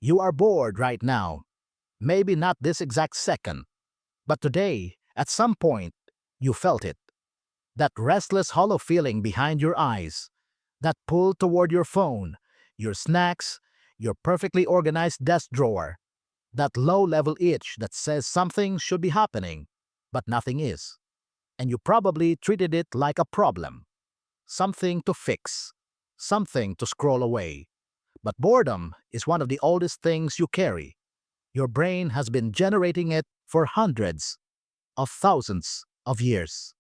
You are bored right now. Maybe not this exact second, but today, at some point, you felt it. That restless, hollow feeling behind your eyes. That pull toward your phone, your snacks, your perfectly organized desk drawer. That low level itch that says something should be happening, but nothing is. And you probably treated it like a problem. Something to fix. Something to scroll away. But boredom is one of the oldest things you carry. Your brain has been generating it for hundreds of thousands of years.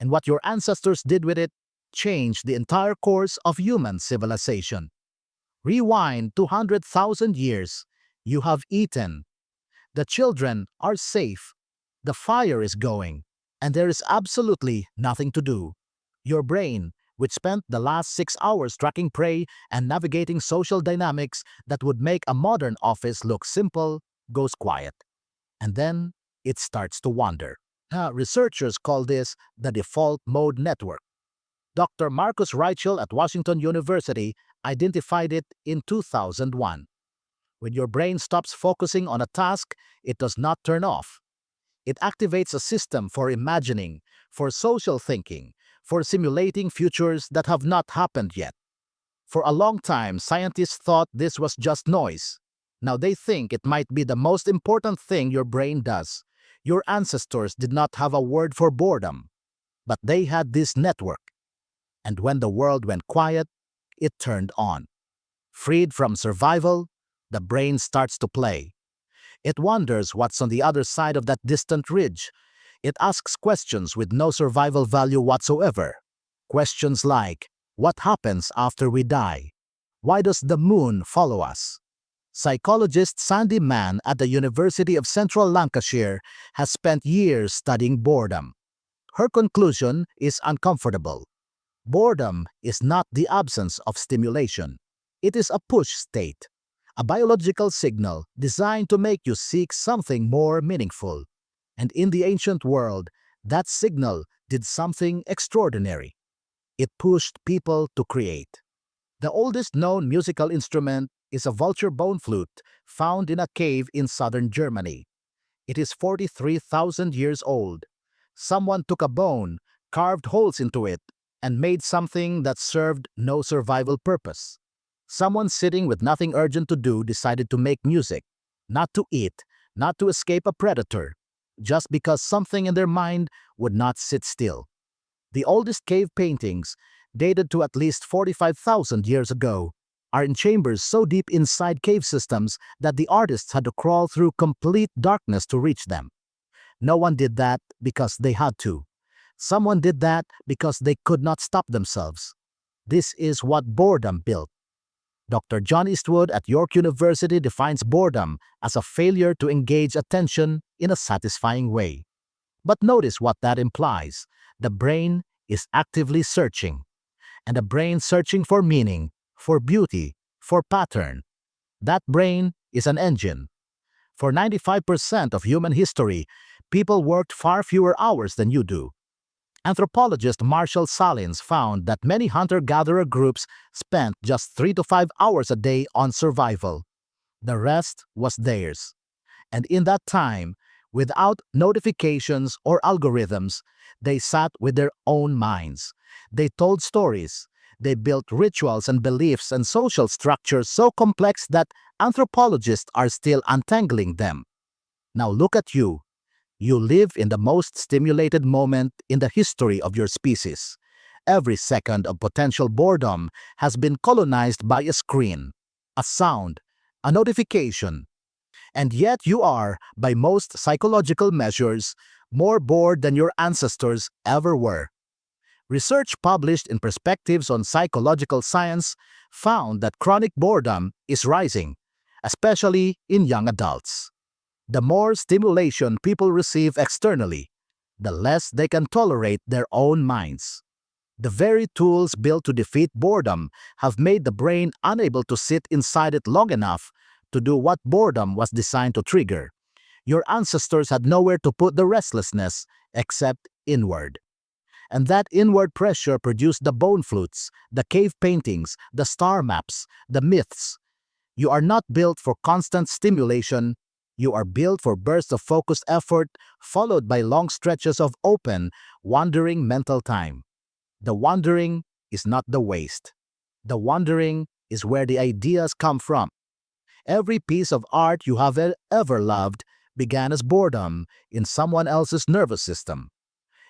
And what your ancestors did with it changed the entire course of human civilization. Rewind 200,000 years. You have eaten. The children are safe. The fire is going. And there is absolutely nothing to do. Your brain, which spent the last 6 hours tracking prey and navigating social dynamics that would make a modern office look simple, goes quiet. And then it starts to wander. Researchers call this the default mode network. Dr. Marcus Raichle at Washington University identified it in 2001. When your brain stops focusing on a task, it does not turn off. It activates a system for imagining, for social thinking, for simulating futures that have not happened yet. For a long time, scientists thought this was just noise. Now they think it might be the most important thing your brain does. Your ancestors did not have a word for boredom, but they had this network. And when the world went quiet, it turned on. Freed from survival, the brain starts to play. It wonders what's on the other side of that distant ridge. It asks questions with no survival value whatsoever. Questions like, what happens after we die? Why does the moon follow us? Psychologist Sandi Mann at the University of Central Lancashire has spent years studying boredom. Her conclusion is uncomfortable. Boredom is not the absence of stimulation. It is a push state, a biological signal designed to make you seek something more meaningful. And in the ancient world, that signal did something extraordinary. It pushed people to create. The oldest known musical instrument is a vulture bone flute found in a cave in southern Germany. It is 43,000 years old. Someone took a bone, carved holes into it, and made something that served no survival purpose. Someone sitting with nothing urgent to do decided to make music, not to eat, not to escape a predator, just because something in their mind would not sit still. The oldest cave paintings, dated to at least 45,000 years ago, are in chambers so deep inside cave systems that the artists had to crawl through complete darkness to reach them. No one did that because they had to. Someone did that because they could not stop themselves. This is what boredom built. Dr. John Eastwood at York University defines boredom as a failure to engage attention in a satisfying way. But notice what that implies. The brain is actively searching. And a brain searching for meaning, for beauty, for pattern. That brain is an engine. For 95% of human history, people worked far fewer hours than you do. Anthropologist Marshall Salins found that many hunter-gatherer groups spent just 3 to 5 hours a day on survival. The rest was theirs. And in that time, without notifications or algorithms, they sat with their own minds. They told stories. They built rituals and beliefs and social structures so complex that anthropologists are still untangling them. Now look at you. You live in the most stimulated moment in the history of your species. Every second of potential boredom has been colonized by a screen, a sound, a notification. And yet you are, by most psychological measures, more bored than your ancestors ever were. Research published in Perspectives on Psychological Science found that chronic boredom is rising, especially in young adults. The more stimulation people receive externally, the less they can tolerate their own minds. The very tools built to defeat boredom have made the brain unable to sit inside it long enough to do what boredom was designed to trigger. Your ancestors had nowhere to put the restlessness except inward. And that inward pressure produced the bone flutes, the cave paintings, the star maps, the myths. You are not built for constant stimulation. You are built for bursts of focused effort followed by long stretches of open, wandering mental time. The wandering is not the waste. The wandering is where the ideas come from. Every piece of art you have ever loved began as boredom in someone else's nervous system.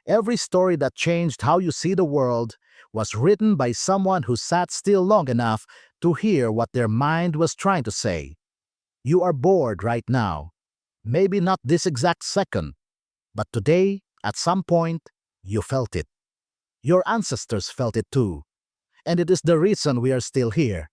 Every story that changed how you see the world was written by someone who sat still long enough to hear what their mind was trying to say. You are bored right now. Maybe not this exact second, but today, at some point, you felt it. Your ancestors felt it too. And it is the reason we are still here.